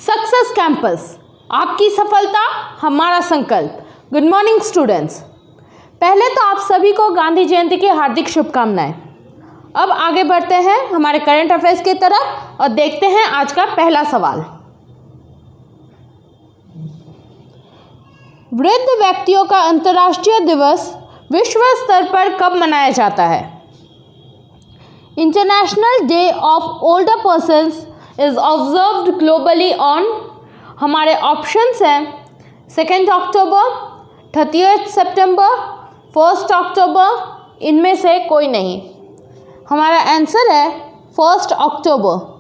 Success campus, आपकी सफलता हमारा संकल्प। Good morning students. पहले तो आप सभी को गांधी जयंती की हार्दिक शुभकामनाएं। अब आगे बढ़ते हैं हमारे करंट अफेयर्स की तरफ और देखते हैं आज का पहला सवाल। वृद्ध व्यक्तियों का अंतर्राष्ट्रीय दिवस विश्व स्तर पर कब मनाया जाता है? International day of older persons is observed globally on, हमारे ऑप्शंस हैं 2 अक्टूबर, 30 सितंबर, 1 अक्टूबर, इनमें से कोई नहीं। हमारा आंसर है 1 अक्टूबर।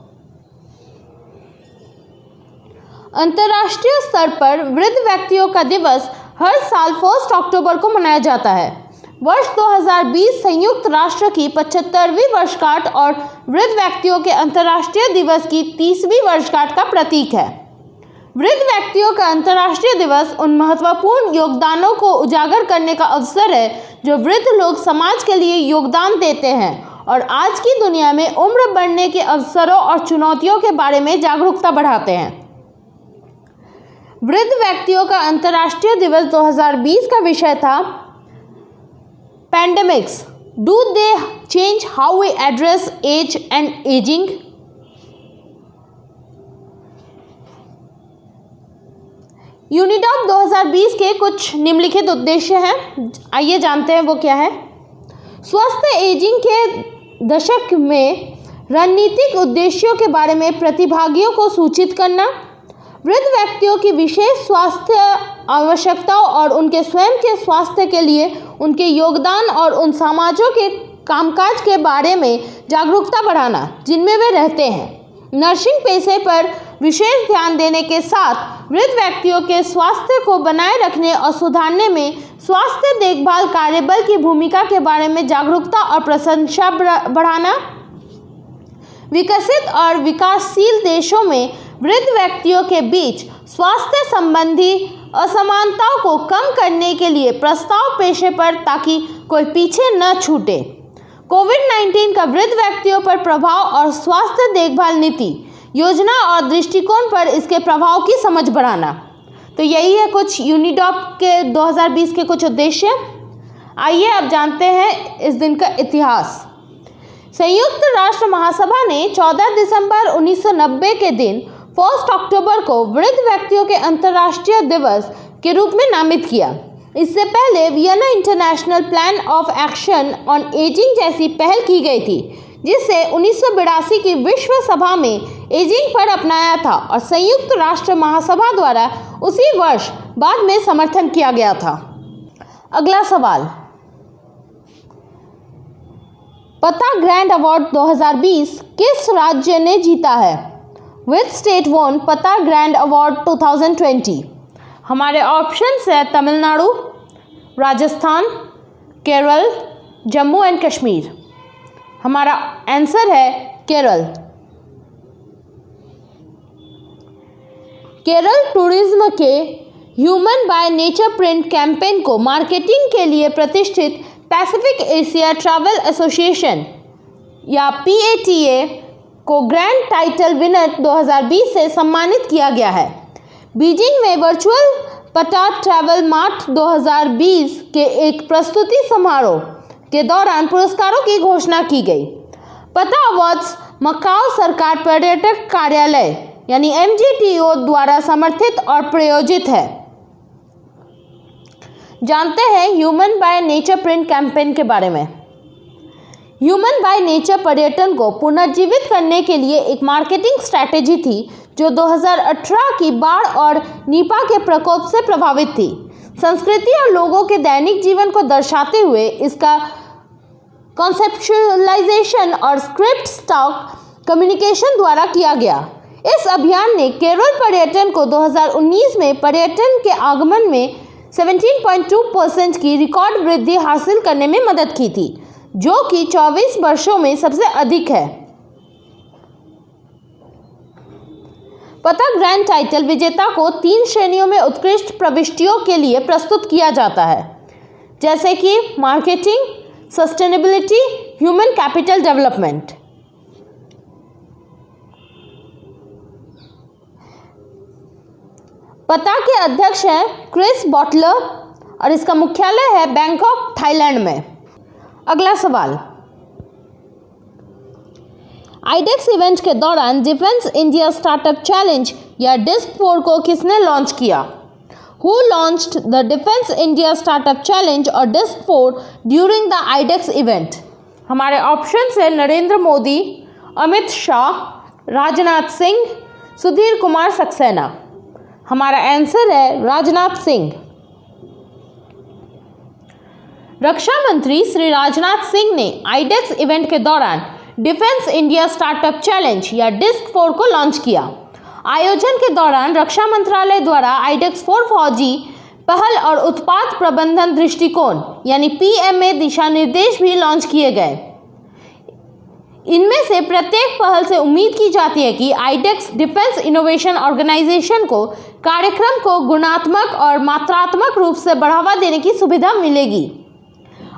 अंतर्राष्ट्रीय स्तर पर वृद्ध व्यक्तियों का दिवस हर साल 1 अक्टूबर को मनाया जाता है। वर्ष 2020 संयुक्त राष्ट्र की 75वीं वर्षगांठ और वृद्ध व्यक्तियों के अंतर्राष्ट्रीय दिवस की 30वीं वर्षगांठ का प्रतीक है। वृद्ध व्यक्तियों का अंतर्राष्ट्रीय दिवस उन महत्वपूर्ण योगदानों को उजागर करने का अवसर है जो वृद्ध लोग समाज के लिए योगदान देते हैं और आज की दुनिया में उम्र बढ़ने के अवसरों और चुनौतियों के बारे में जागरूकता बढ़ाते हैं। वृद्ध व्यक्तियों का अंतर्राष्ट्रीय दिवस 2020 का विषय था pandemics, do they change how we address age and ageing. UNIDOP 2020 के कुछ निम्नलिखित उद्देश्य हैं, आइए जानते हैं वो क्या है। स्वस्थ एजिंग के दशक में रणनीतिक उद्देश्यों के बारे में प्रतिभागियों को सूचित करना, वृद्ध व्यक्तियों की विशेष स्वास्थ्य आवश्यकताओं और उनके स्वयं के स्वास्थ्य के लिए उनके योगदान और उन समाजों के कामकाज के बारे में जागरूकता बढ़ाना जिनमें वे रहते हैं। नर्सिंग पेशे पर विशेष ध्यान देने के साथ वृद्ध व्यक्तियों के स्वास्थ्य को बनाए रखने और सुधारने में स्वास्थ्य देखभाल कार्यबल की भूमिका के बारे में जागरूकता और प्रशंसा बढ़ाना। विकसित और विकासशील देशों में वृद्ध व्यक्तियों के बीच स्वास्थ्य संबंधी असमानताओं को कम करने के लिए प्रस्ताव पेशे पर ताकि कोई पीछे न छूटे। कोविड-19 का वृद्ध व्यक्तियों पर प्रभाव और स्वास्थ्य देखभाल नीति, योजना और दृष्टिकोण पर इसके प्रभाव की समझ बढ़ाना। तो यही है कुछ यूनिडॉप के 2020 के कुछ उद्देश्य। आइए अब जानते हैं इस दिन का इतिहास। संयुक्त राष्ट्र महासभा ने 14 दिसंबर 1990 के दिन 1 अक्टूबर को वृद्ध व्यक्तियों के अंतर्राष्ट्रीय दिवस के रूप में नामित किया। इससे पहले Vienna international plan of action on ageing जैसी पहल की गई थी, जिसे 1982 की विश्व सभा में एजिंग पर अपनाया था और संयुक्त राष्ट्र महासभा द्वारा उसी वर्ष बाद में समर्थन किया गया था। अगला सवाल, पता ग्रैंड अवार्ड 2020 किस राज्य ने जीता है? विच स्टेट वॉन पता ग्रैंड अवार्ड 2020? हमारे ऑप्शंस है तमिलनाडु, राजस्थान, केरल, जम्मू एंड कश्मीर। हमारा आंसर है केरल। केरल टूरिज्म के human by nature print campaign को मार्केटिंग के लिए प्रतिष्ठित पैसिफिक एशिया ट्रैवल एसोसिएशन या PATA को ग्रैंड टाइटल विनर 2020 से सम्मानित किया गया है। बीजिंग में वर्चुअल पता ट्रैवल मार्ट 2020 के एक प्रस्तुति समारोह के दौरान पुरस्कारों की घोषणा की गई। पता अवार्ड्स मकाओ सरकार पर्यटक कार्यालय यानी MGTO द्वारा समर्थित और प्रायोजित है। जानते हैं human by nature print campaign के बारे में। ह्यूमन बाय नेचर पर्यटन को पुनर्जीवित करने के लिए एक मार्केटिंग स्ट्रैटेजी थी जो 2018 की बाढ़ और निपा के प्रकोप से प्रभावित थी। संस्कृति और लोगों के दैनिक जीवन को दर्शाते हुए इसका कॉन्सेप्चुअलाइजेशन और स्क्रिप्ट स्टॉक कम्युनिकेशन द्वारा किया गया। इस अभियान ने केरल पर्यटन को 2019 में पर्यटन के आगमन में 17.2% की रिकॉर्ड वृद्धि हासिल करने में मदद की थी, जो कि 24 वर्षों में सबसे अधिक है। पता ग्रैंड टाइटल विजेता को 3 श्रेणियों में उत्कृष्ट प्रविष्टियों के लिए प्रस्तुत किया जाता है, जैसे कि marketing, sustainability, human capital development. पता के अध्यक्ष हैं क्रिस बटलर और इसका मुख्यालय है बैंकॉक, थाईलैंड में। अगला सवाल, आईडेक्स इवेंट के दौरान डिफेंस इंडिया स्टार्टअप चैलेंज या डिस्क 4 को किसने लॉन्च किया? Who launched the Defense India Startup Challenge और disc 4 during the IDEX event? हमारे ऑप्शन है नरेंद्र मोदी, अमित शाह, राजनाथ सिंह, सुधीर कुमार सक्सेना। हमारा आंसर है राजनाथ सिंह। रक्षा मंत्री श्री राजनाथ सिंह ने आईडेक्स इवेंट के दौरान डिफेंस इंडिया स्टार्टअप चैलेंज या डिस्क 4 को लॉन्च किया। आयोजन के दौरान रक्षा मंत्रालय द्वारा आईडेक्स 4 फौजी पहल और उत्पाद प्रबंधन दृष्टिकोण यानी PMA दिशा निर्देश भी लॉन्च किए गए। इनमें से प्रत्येक पहल से उम्मीद की जाती है कि आईडेक्स डिफेंस इनोवेशन ऑर्गेनाइजेशन को कार्यक्रम को गुणात्मक और मात्रात्मक रूप से बढ़ावा देने की सुविधा मिलेगी।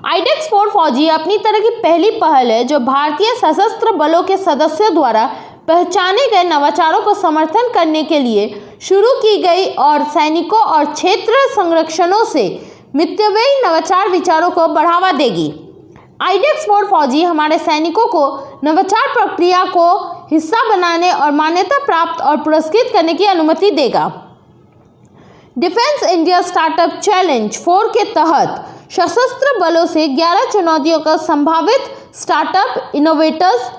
आईडेक्स 4 फौजी अपनी तरह की पहली पहल है जो भारतीय सशस्त्र बलों के सदस्यों द्वारा पहचाने गए नवाचारों को समर्थन करने के लिए शुरू की गई और सैनिकों और क्षेत्र संरक्षणों से मितव्ययी नवाचार विचारों को बढ़ावा देगी। आईडेक्स 4 फौजी हमारे सैनिकों को नवाचार प्रक्रिया को हिस्सा बनाने और मान्यता प्राप्त और पुरस्कृत करने की अनुमति देगा। डिफेंस इंडिया स्टार्टअप चैलेंज 4 के तहत सशस्त्र बलों से 11 चुनौतियों का संभावित स्टार्टअप इनोवेटर्स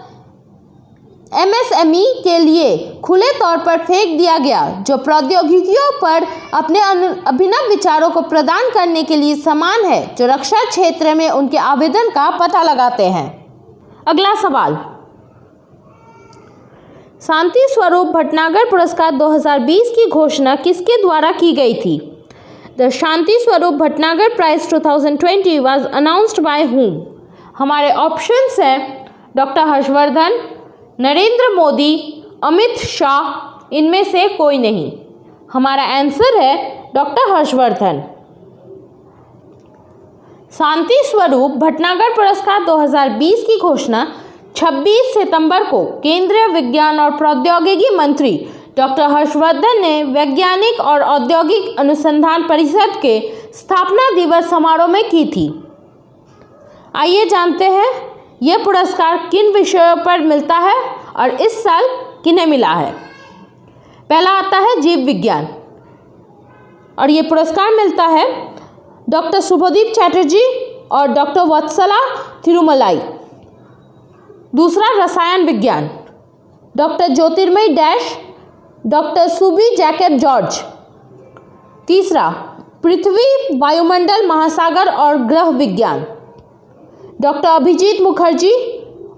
MSME के लिए खुले तौर पर फेंक दिया गया जो प्रौद्योगिकियों पर अपने अभिनव विचारों को प्रदान करने के लिए समान है जो रक्षा क्षेत्र में उनके आवेदन का पता लगाते हैं। अगला सवाल, शांति स्वरूप भटनागर पुरस्कार 2020 की घोषणा किसके द्वारा की गई थी? The Shanti Swarup Bhatnagar prize 2020 was announced by whom? हमारे ऑप्शंस हैं डॉक्टर हर्षवर्धन, नरेंद्र मोदी, अमित शाह, इनमें से कोई नहीं। हमारा आंसर है डॉक्टर हर्षवर्धन। शांति स्वरूप भटनागर पुरस्कार 2020 की घोषणा 26 सितंबर को केंद्रीय विज्ञान और प्रौद्योगिकी मंत्री डॉक्टर हर्षवर्धन ने वैज्ञानिक और औद्योगिक अनुसंधान परिषद के स्थापना दिवस समारोह में की थी। आइए जानते हैं यह पुरस्कार किन विषयों पर मिलता है और इस साल किन्हें मिला है। पहला आता है जीव विज्ञान और ये पुरस्कार मिलता है डॉक्टर शुभदीप चैटर्जी और डॉक्टर वत्सला थिरुमलाई। दूसरा रसायन विज्ञान डॉक्टर ज्योतिर्मयी डैश डॉक्टर सुबी जैकब जॉर्ज। तीसरा पृथ्वी, वायुमंडल, महासागर और ग्रह विज्ञान डॉक्टर अभिजीत मुखर्जी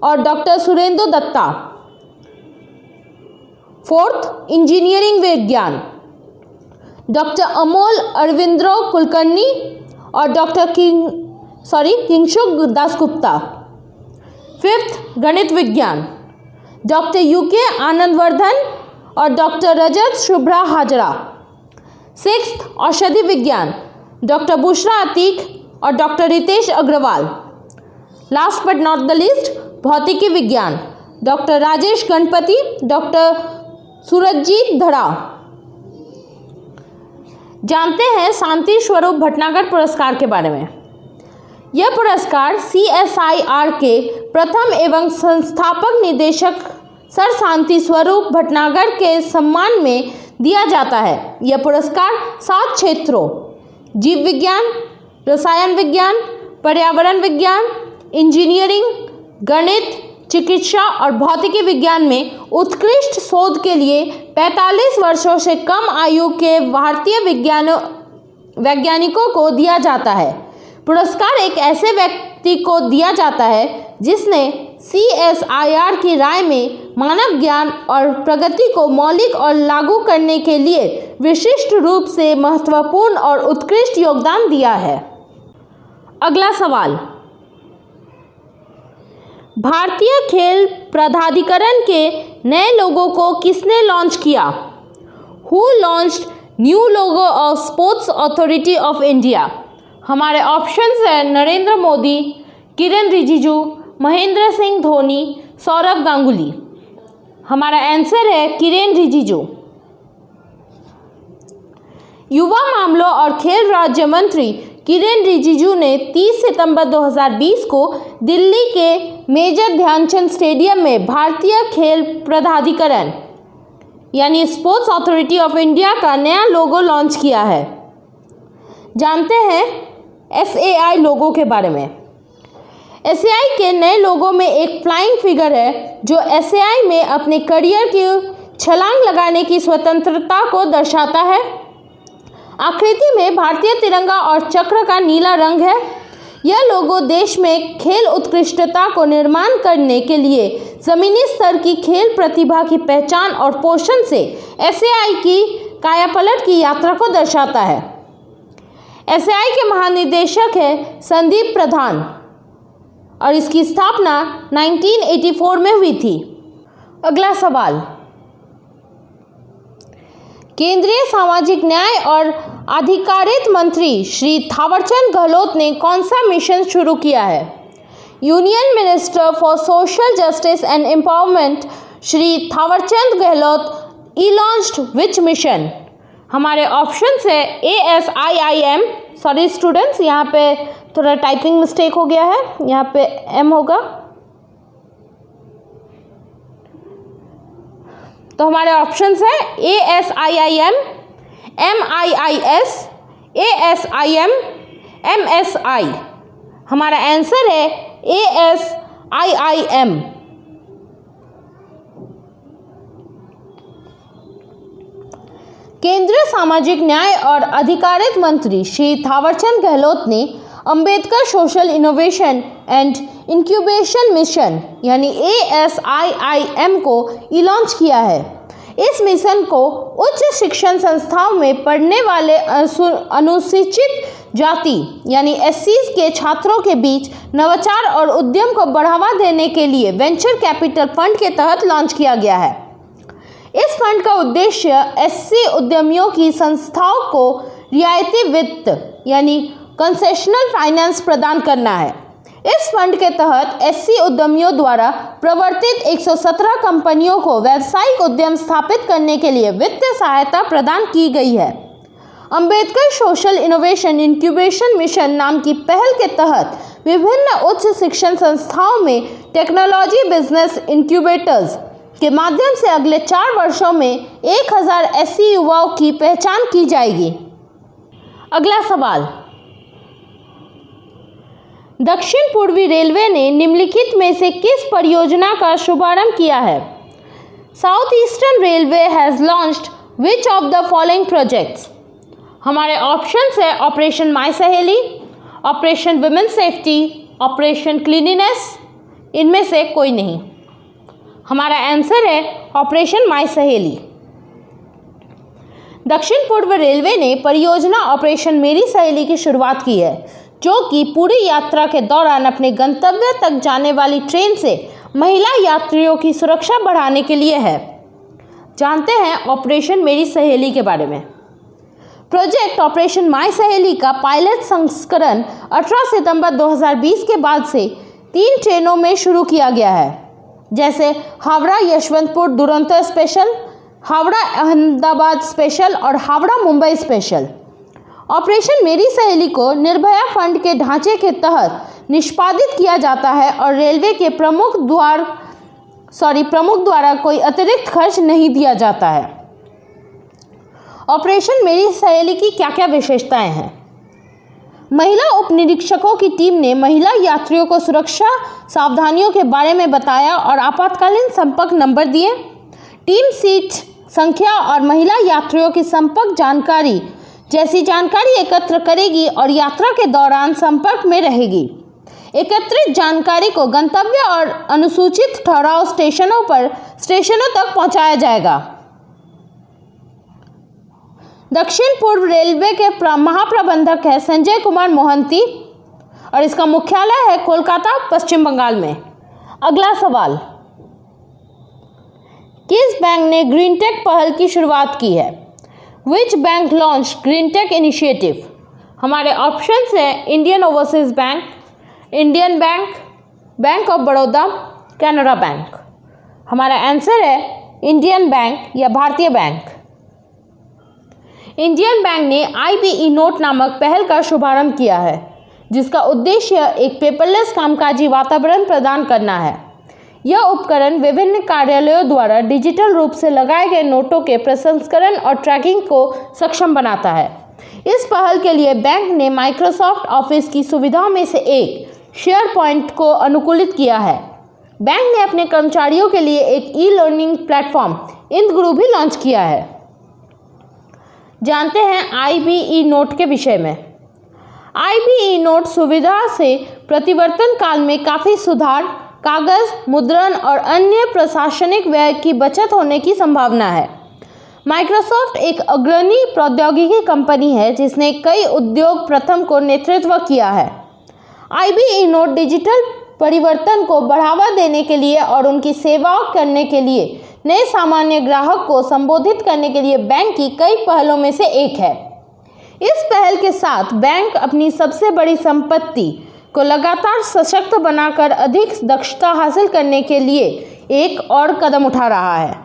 और doctor Surendra Datta. Fourth engineering विज्ञान डॉक्टर अमोल अरविंद्रो कुलकर्णी और डॉक्टर किंगशुक दासगुप्ता। फिफ्थ गणित विज्ञान डॉक्टर यूके आनंदवर्धन और डॉक्टर रजत शुभ्रा हाजरा। सिक्स्थ औषधि विज्ञान डॉक्टर बुशरा अतीक और doctor Ritesh Agarwal. Last but not the least भौतिकी विज्ञान डॉक्टर राजेश गणपति, डॉक्टर सूरजजीत धड़ा। जानते हैं शांति स्वरूप भटनागर पुरस्कार के बारे में। यह पुरस्कार CSIR के प्रथम एवं संस्थापक निदेशक सर शांति स्वरूप भटनागर के सम्मान में दिया जाता है। यह पुरस्कार 7 क्षेत्रों जीव विज्ञान, रसायन विज्ञान, पर्यावरण विज्ञान, इंजीनियरिंग, गणित, चिकित्सा और भौतिकी विज्ञान में उत्कृष्ट शोध के लिए 45 वर्षों से कम आयु के भारतीय वैज्ञानिकों को दिया जाता है। पुरस्कार एक ऐसे व्यक्ति को दिया जाता है जिसने CSIR की राय में मानव ज्ञान और प्रगति को मौलिक और लागू करने के लिए विशिष्ट रूप से महत्वपूर्ण और उत्कृष्ट योगदान दिया है। अगला सवाल, भारतीय खेल प्राधिकरण के नए लोगो को किसने लॉन्च किया? Who launched new logo of sports authority of India? हमारे ऑप्शंस हैं नरेंद्र मोदी, किरण रिजिजू, महेंद्र सिंह धोनी, सौरव गांगुली। हमारा आंसर है किरण रिजिजू। युवा मामलों और खेल राज्य मंत्री किरेन रिजिजू ने 30 सितंबर 2020 को दिल्ली के मेजर ध्यानचंद स्टेडियम में भारतीय खेल प्राधिकरण यानी स्पोर्ट्स अथॉरिटी ऑफ इंडिया का नया लोगो लॉन्च किया है। जानते हैं SAI लोगो के बारे में। SAI के नए लोगो में एक फ्लाइंग फिगर है जो SAI में अपने करियर की छलांग लगाने की स्वतंत्रता को दर्शाता है। आकृति में भारतीय तिरंगा और चक्र का नीला रंग है। यह लोगो देश में खेल उत्कृष्टता को निर्माण करने के लिए जमीनी स्तर की खेल प्रतिभा की पहचान और पोषण से SAI की कायापलट की यात्रा को दर्शाता है। SAI के महानिदेशक है संदीप प्रधान और इसकी स्थापना 1984 में हुई थी। अगला सवाल, केंद्रीय सामाजिक न्याय और अधिकारिता मंत्री श्री थावरचंद गहलोत ने कौन सा मिशन शुरू किया है? Union minister for social justice and empowerment Shri Thawarchand Gehlot launched which mission? हमारे ऑप्शंस है ASIIM, सॉरी स्टूडेंट्स यहाँ पे थोड़ा टाइपिंग मिस्टेक हो गया है, यहाँ पे M होगा। तो हमारे ऑप्शंस है ASIIM, MIIS, ASIM, MSI। हमारा आंसर है ASIIM। केंद्रीय सामाजिक न्याय और अधिकारिता मंत्री श्री थावरचंद गहलोत ने Ambedkar social innovation and incubation mission यानी ASIIM को लॉन्च किया है। इस मिशन को उच्च शिक्षण संस्थाओं में पढ़ने वाले अनुसूचित जाति यानी SCs के छात्रों के बीच नवाचार और उद्यम को बढ़ावा देने के लिए वेंचर कैपिटल फंड के तहत लॉन्च किया गया है। इस फंड का उद्देश्य SC उद्यमियों की संस्थाओं को रियायती वित्त यानी कंसेशनल फाइनेंस प्रदान करना है। इस फंड के तहत SC उद्यमियों द्वारा प्रवर्तित 117 कंपनियों को व्यावसायिक उद्यम स्थापित करने के लिए वित्तीय सहायता प्रदान की गई है। Ambedkar social innovation incubation mission नाम की पहल के तहत विभिन्न उच्च शिक्षण संस्थाओं में टेक्नोलॉजी बिजनेस इंक्यूबेटर्स के माध्यम से अगले 4 वर्षों में 1000 SC युवाओं की पहचान की जाएगी। अगला सवाल, दक्षिण पूर्वी रेलवे ने निम्नलिखित में से किस परियोजना का शुभारंभ किया है? South eastern railway has launched which of the following projects? हमारे ऑप्शंस है ऑपरेशन माई सहेली, operation women safety, operation cleanliness, इनमें से कोई नहीं। हमारा आंसर है ऑपरेशन माई सहेली। दक्षिण पूर्व रेलवे ने परियोजना ऑपरेशन मेरी सहेली की शुरुआत की है, जो कि पूरी यात्रा के दौरान अपने गंतव्य तक जाने वाली ट्रेन से महिला यात्रियों की सुरक्षा बढ़ाने के लिए है। जानते हैं ऑपरेशन मेरी सहेली के बारे में। प्रोजेक्ट ऑपरेशन माई सहेली का पायलट संस्करण 18 सितंबर 2020 के बाद से 3 ट्रेनों में शुरू किया गया है, जैसे हावड़ा यशवंतपुर दुरंतो स्पेशल, हावड़ा अहमदाबाद स्पेशल और हावड़ा मुंबई स्पेशल। ऑपरेशन मेरी सहेली को निर्भया फंड के ढांचे के तहत निष्पादित किया जाता है और रेलवे के प्रमुख द्वारा कोई अतिरिक्त खर्च नहीं दिया जाता है। ऑपरेशन मेरी सहेली की क्या क्या विशेषताएं हैं? महिला उप निरीक्षकों की टीम ने महिला यात्रियों को सुरक्षा सावधानियों के बारे में बताया और आपातकालीन संपर्क नंबर दिए। टीम सीट संख्या और महिला यात्रियों की संपर्क जानकारी जैसी जानकारी एकत्र करेगी और यात्रा के दौरान संपर्क में रहेगी। एकत्रित जानकारी को गंतव्य और अनुसूचित ठहराव स्टेशनों तक पहुंचाया जाएगा। दक्षिण पूर्व रेलवे के महाप्रबंधक है संजय कुमार मोहंती और इसका मुख्यालय है कोलकाता, पश्चिम बंगाल में। अगला सवाल, किस बैंक ने ग्रीन टेक पहल की शुरुआत की है? Which bank launch green tech initiative? हमारे ऑप्शंस हैं Indian overseas bank, Indian bank, bank of Baroda, Canara bank. हमारा आंसर है इंडियन बैंक या भारतीय बैंक। इंडियन बैंक ने IBE नोट नामक पहल का शुभारंभ किया है, जिसका उद्देश्य एक पेपरलेस कामकाजी वातावरण प्रदान करना है। यह उपकरण विभिन्न कार्यालयों द्वारा डिजिटल रूप से लगाए गए नोटों के प्रसंस्करण और ट्रैकिंग को सक्षम बनाता है। इस पहल के लिए बैंक ने माइक्रोसॉफ्ट ऑफिस की सुविधाओं में से एक शेयरपॉइंट को अनुकूलित किया है। बैंक ने अपने कर्मचारियों के लिए एक ई-लर्निंग प्लेटफॉर्म इंदगुरु भी लॉन्च किया है। जानते हैं IBE नोट के विषय में। IBE नोट सुविधा से प्रतिवर्तन काल में काफ़ी सुधार, कागज, मुद्रण और अन्य प्रशासनिक व्यय की बचत होने की संभावना है। माइक्रोसॉफ्ट एक अग्रणी प्रौद्योगिकी कंपनी है जिसने कई उद्योग प्रथम को नेतृत्व किया है। IBE नोट डिजिटल परिवर्तन को बढ़ावा देने के लिए और उनकी सेवाओं करने के लिए नए सामान्य ग्राहक को संबोधित करने के लिए बैंक की कई पहलों में से एक है। इस पहल के साथ बैंक अपनी सबसे बड़ी संपत्ति को लगातार सशक्त बनाकर अधिक दक्षता हासिल करने के लिए एक और कदम उठा रहा है।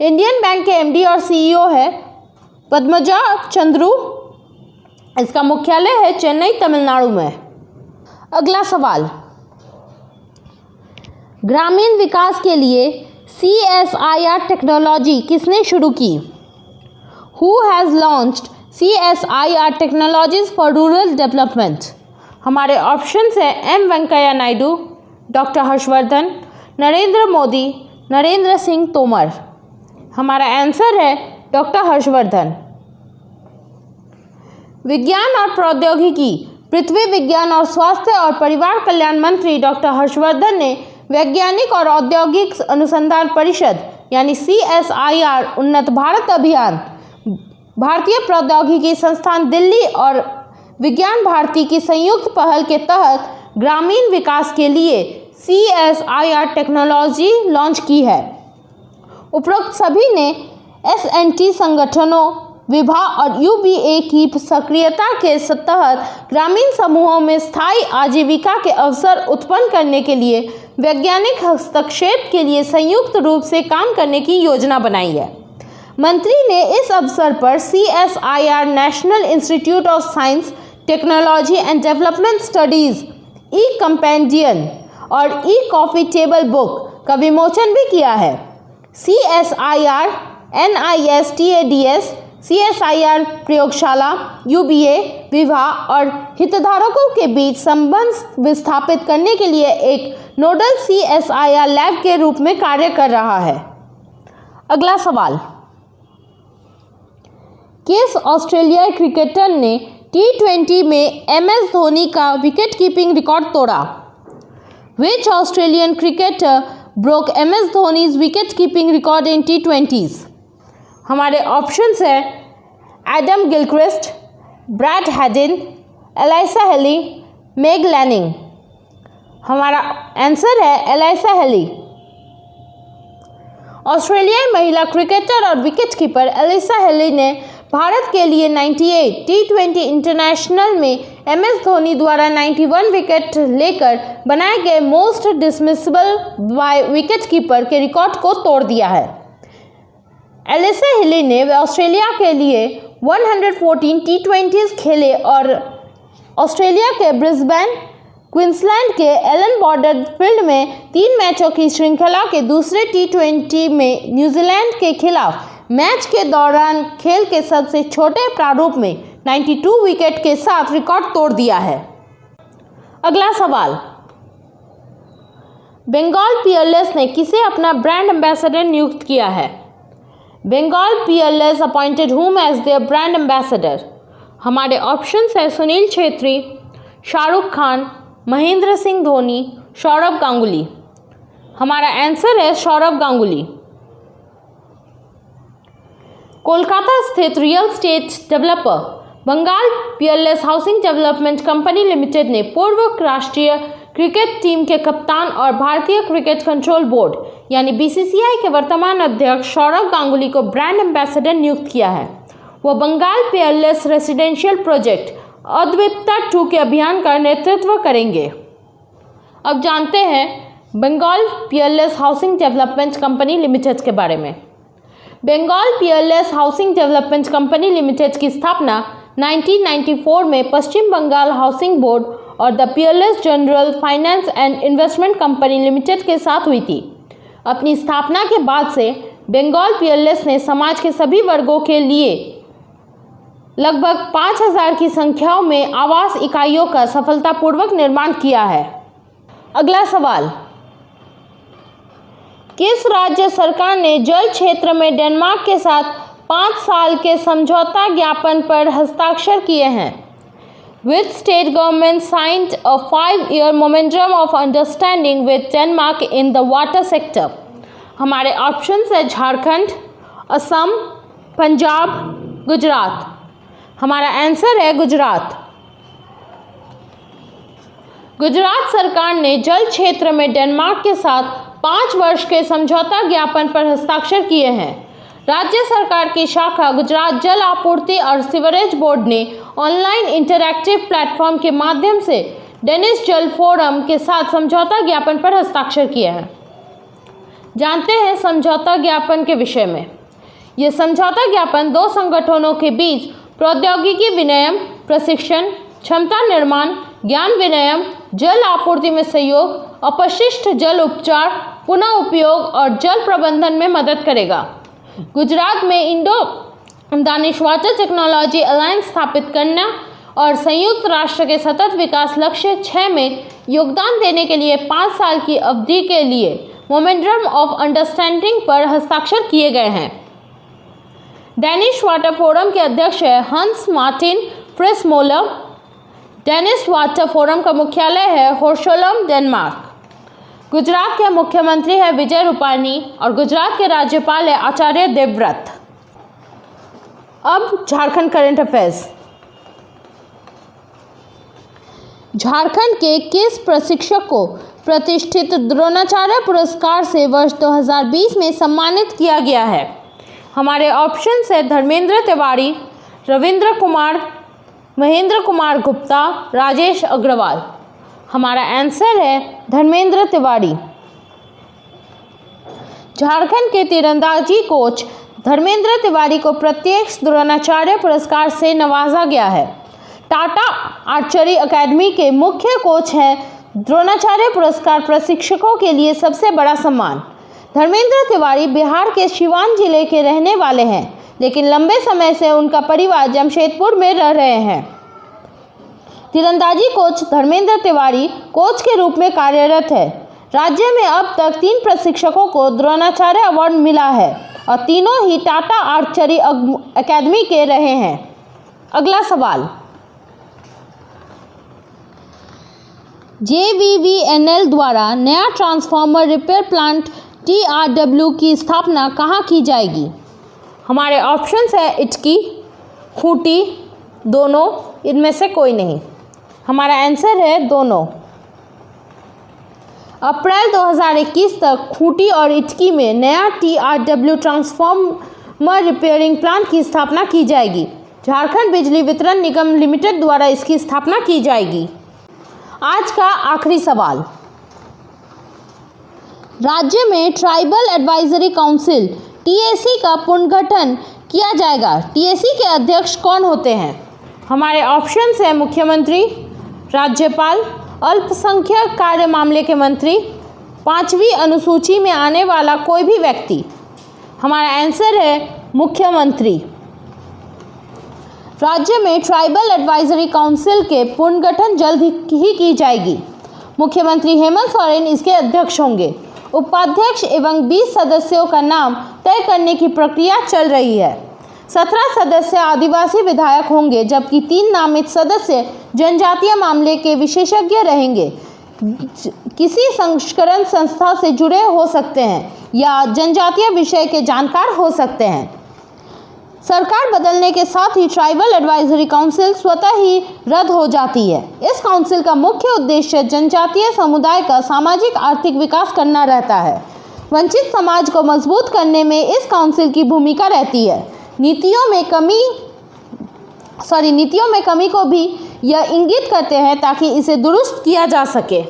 इंडियन बैंक के MD और CEO है पद्मजा चंद्रू। इसका मुख्यालय है चेन्नई, तमिलनाडु में। अगला सवाल, ग्रामीण विकास के लिए CSIR टेक्नोलॉजी किसने शुरू की? Who has launched CSIR technologies for rural development? हमारे ऑप्शंस हैं M वेंकैया नायडू, डॉक्टर हर्षवर्धन, नरेंद्र मोदी, नरेंद्र सिंह तोमर। हमारा आंसर है डॉक्टर हर्षवर्धन। विज्ञान और प्रौद्योगिकी, पृथ्वी विज्ञान और स्वास्थ्य और परिवार कल्याण मंत्री डॉक्टर हर्षवर्धन ने वैज्ञानिक और औद्योगिक अनुसंधान परिषद यानी CSIR उन्नत भारत अभियान, भारतीय प्रौद्योगिकी संस्थान दिल्ली और विज्ञान भारती की संयुक्त पहल के तहत ग्रामीण विकास के लिए CSIR टेक्नोलॉजी लॉन्च की है। उपरोक्त सभी ने S&T संगठनों, विभाग और UBA की सक्रियता के तहत ग्रामीण समूहों में स्थायी आजीविका के अवसर उत्पन्न करने के लिए वैज्ञानिक हस्तक्षेप के लिए संयुक्त रूप से काम करने की योजना बनाई है। मंत्री ने इस अवसर पर CSIR national institute of science, technology and development studies e compendium और ई-कॉफी टेबल बुक का विमोचन भी किया है। CSIR, NISTADS, CSIR प्रयोगशाला, UBA, विभाग और हितधारकों के बीच संबंध विस्थापित करने के लिए एक नोडल CSIR लैब के रूप में कार्य कर रहा है। अगला सवाल, किस ऑस्ट्रेलियाई क्रिकेटर ने T20 में MS धोनी का विकेट कीपिंग रिकॉर्ड तोड़ा? Which Australian cricketer broke MS Dhoni's wicket keeping record in T20s? हमारे ऑप्शंस हैं Adam Gilchrist, Brad Haddin, Alyssa Healy, Meg Lanning. हमारा आंसर है एलिसा हेली। ऑस्ट्रेलियाई महिला क्रिकेटर और विकेट कीपर एलिसा हेली ने भारत के लिए 98 T20 इंटरनेशनल में MS धोनी द्वारा 91 विकेट लेकर बनाए गए मोस्ट डिसमिसेबल बाय विकेट कीपर के रिकॉर्ड को तोड़ दिया है। एलिसा हेली ने ऑस्ट्रेलिया के लिए 114 T20s खेले और ऑस्ट्रेलिया के ब्रिस्बेन, क्वींसलैंड के एलन बॉर्डर फील्ड में 3 मैचों की श्रृंखला के दूसरे T20 में न्यूजीलैंड के खिलाफ मैच के दौरान खेल के सबसे छोटे प्रारूप में 92 विकेट के साथ रिकॉर्ड तोड़ दिया है। अगला सवाल, बंगाल पीयरलेस ने किसे अपना ब्रांड एम्बेसडर नियुक्त किया है? Bengal Peerless appointed whom as their brand ambassador? हमारे ऑप्शंस है सुनील छेत्री, शाहरुख खान, महेंद्र सिंह धोनी, सौरव गांगुली। हमारा आंसर है सौरव गांगुली। कोलकाता स्थित real estate developer Bengal Peerless housing development company limited ने पूर्व राष्ट्रीय क्रिकेट टीम के कप्तान और भारतीय क्रिकेट कंट्रोल बोर्ड यानी BCCI के वर्तमान अध्यक्ष सौरव गांगुली को ब्रांड एम्बेसडर नियुक्त किया है। वह बंगाल पीयरलेस रेसिडेंशियल प्रोजेक्ट अद्वितीयता 2 के अभियान का नेतृत्व करेंगे। अब जानते हैं Bengal Peerless housing development company limited के बारे में। Bengal Peerless housing development company limited की स्थापना 1994 में पश्चिम बंगाल हाउसिंग बोर्ड और the Peerless general finance and investment company limited के साथ हुई थी। अपनी स्थापना के बाद से बंगाल पीएलएस ने समाज के सभी वर्गों के लिए लगभग 5000 की संख्याओं में आवास इकाइयों का सफलतापूर्वक निर्माण किया है। अगला सवाल, किस राज्य सरकार ने जल क्षेत्र में डेनमार्क के साथ 5 साल के समझौता ज्ञापन पर हस्ताक्षर किए हैं? Which state government signed a 5-year memorandum of understanding with Denmark in the water sector? हमारे ऑप्शंस है झारखंड, असम, पंजाब, गुजरात। हमारा आंसर है गुजरात। गुजरात सरकार ने जल क्षेत्र में डेनमार्क के साथ 5 वर्ष के समझौता ज्ञापन पर हस्ताक्षर किए हैं। राज्य सरकार की शाखा गुजरात जल आपूर्ति और सीवरेज बोर्ड ने ऑनलाइन इंटरैक्टिव प्लेटफॉर्म के माध्यम से डेनिश जल फोरम के साथ समझौता ज्ञापन पर हस्ताक्षर किए हैं। जानते हैं समझौता ज्ञापन के विषय में। यह समझौता ज्ञापन 2 संगठनों के बीच प्रौद्योगिकी विनिमय, प्रशिक्षण, क्षमता निर्माण, ज्ञान विनिमय, जल आपूर्ति में सहयोग, अपशिष्ट जल उपचार, पुनः उपयोग और जल प्रबंधन में मदद करेगा। गुजरात में Indo Danish water technology alliance स्थापित करना और संयुक्त राष्ट्र के सतत विकास लक्ष्य 6 में योगदान देने के लिए 5 साल की अवधि के लिए मोमेंटम ऑफ अंडरस्टैंडिंग पर हस्ताक्षर किए गए हैं। डेनिश वाटर फोरम के अध्यक्ष है हंस मार्टिन फ्रिसमोलर। डेनिश वाटर फोरम का मुख्यालय है होर्शोलम, डेनमार्क। गुजरात के मुख्यमंत्री है विजय रूपाणी और गुजरात के राज्यपाल है आचार्य देवव्रत। अब झारखंड करंट अफेयर्स। झारखंड के किस प्रशिक्षक को प्रतिष्ठित द्रोणाचार्य पुरस्कार से वर्ष 2020 में सम्मानित किया गया है? हमारे ऑप्शंस है धर्मेंद्र तिवारी, रविंद्र कुमार, महेंद्र कुमार गुप्ता, राजेश अग्रवाल। हमारा आंसर है धर्मेंद्र तिवारी। झारखंड के तीरंदाजी कोच धर्मेंद्र तिवारी को प्रत्येक द्रोणाचार्य पुरस्कार से नवाजा गया है। टाटा आर्चरी अकेडमी के मुख्य कोच हैं। द्रोणाचार्य पुरस्कार प्रशिक्षकों के लिए सबसे बड़ा सम्मान। धर्मेंद्र तिवारी बिहार के सिवान जिले के रहने वाले हैं, लेकिन लंबे समय से उनका परिवार जमशेदपुर में रह रहे हैं। तीरंदाजी कोच धर्मेंद्र तिवारी कोच के रूप में कार्यरत है। राज्य में अब तक 3 प्रशिक्षकों को द्रोणाचार्य अवार्ड मिला है और तीनों ही टाटा आर्चरी अकेडमी के रहे हैं। अगला सवाल, JVVNL द्वारा नया ट्रांसफार्मर रिपेयर प्लांट TRW की स्थापना कहाँ की जाएगी? हमारे ऑप्शंस है इटकी, खूंटी, दोनों, इनमें से कोई नहीं। हमारा आंसर है दोनों। अप्रैल 2021 तक खूंटी और इटकी में नया TRW ट्रांसफार्मर रिपेयरिंग प्लांट की स्थापना की जाएगी। झारखंड बिजली वितरण निगम लिमिटेड द्वारा इसकी स्थापना की जाएगी। आज का आखिरी सवाल, राज्य में ट्राइबल एडवाइजरी काउंसिल TAC का पुनर्गठन किया जाएगा। TAC के अध्यक्ष कौन होते हैं? हमारे ऑप्शंस हैं मुख्यमंत्री, राज्यपाल, अल्पसंख्यक कार्य मामले के मंत्री, 5वीं अनुसूची में आने वाला कोई भी व्यक्ति। हमारा आंसर है मुख्यमंत्री। राज्य में ट्राइबल एडवाइजरी काउंसिल के पुनर्गठन जल्द ही की जाएगी। मुख्यमंत्री हेमंत सोरेन इसके अध्यक्ष होंगे। उपाध्यक्ष एवं 20 सदस्यों का नाम तय करने की प्रक्रिया चल रही है। 17 सदस्य आदिवासी विधायक होंगे, जबकि 3 नामित सदस्य जनजातीय मामले के विशेषज्ञ रहेंगे। किसी संस्करण संस्था से जुड़े हो सकते हैं या जनजातीय विषय के जानकार हो सकते हैं। सरकार बदलने के साथ ही ट्राइबल एडवाइजरी काउंसिल स्वतः ही रद्द हो जाती है। इस काउंसिल का मुख्य उद्देश्य जनजातीय समुदाय का सामाजिक आर्थिक विकास करना रहता है। वंचित समाज को मजबूत करने में इस काउंसिल की भूमिका रहती है। नीतियों में कमी को भी यह इंगित करते हैं ताकि इसे दुरुस्त किया जा सके।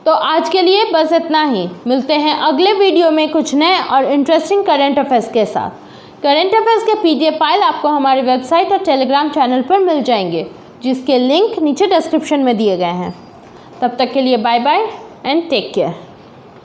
तो आज के लिए बस इतना ही। मिलते हैं अगले वीडियो में कुछ नए और इंटरेस्टिंग करंट अफेयर्स के साथ। करंट अफेयर्स के PDF फाइल आपको हमारे वेबसाइट और टेलीग्राम चैनल पर मिल जाएंगे, जिसके लिंक नीचे डिस्क्रिप्शन में दिए गए हैं। तब तक के लिए bye bye and take care.